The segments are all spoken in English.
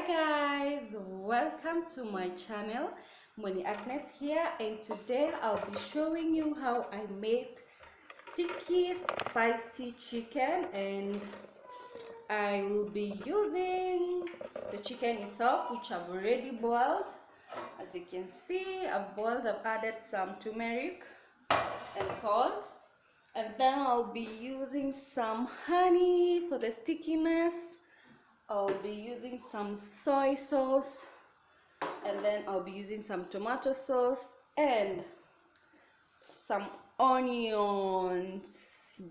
guys, welcome to my channel. Moni Agnes here, and today I'll be showing you how I make sticky spicy chicken. And I will be using the chicken itself, which I've already boiled. As you can see, I've added some turmeric and salt, and then I'll be using some honey for the stickiness. I'll be using some soy sauce, and then I'll be using some tomato sauce and some onions.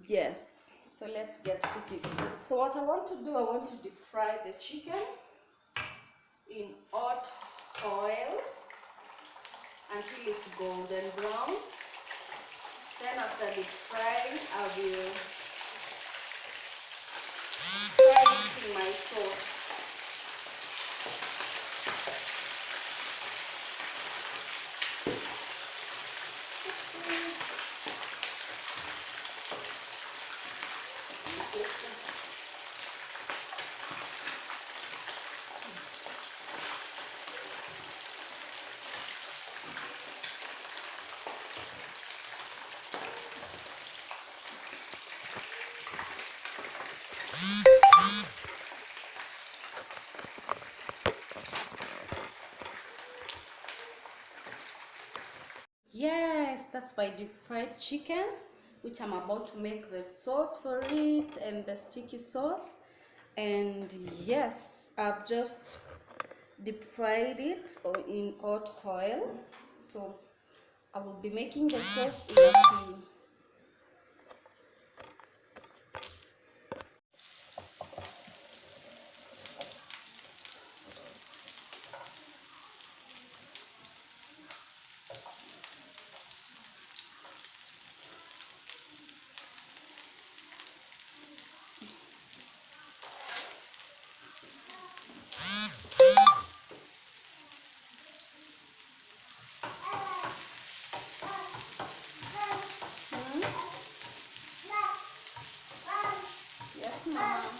Yes, so let's get cooking. So what I want to do, I want to deep fry the chicken in hot oil until it's golden brown. Then after deep frying, I will fry it in my sauce. Yes, that's my deep fried chicken, which I'm about to make the sauce for it and the sticky sauce. And yes, I've just deep fried it in hot oil. So I will be making the sauce in a few. Yes, Mama.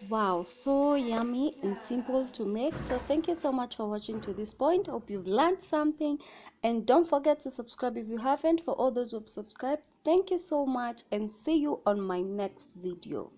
Wow, so yummy and simple to make. So thank you so much for watching to this point. Hope you've learned something, and don't forget to subscribe if you haven't. For all those who've subscribed, thank you so much, and see you on my next video.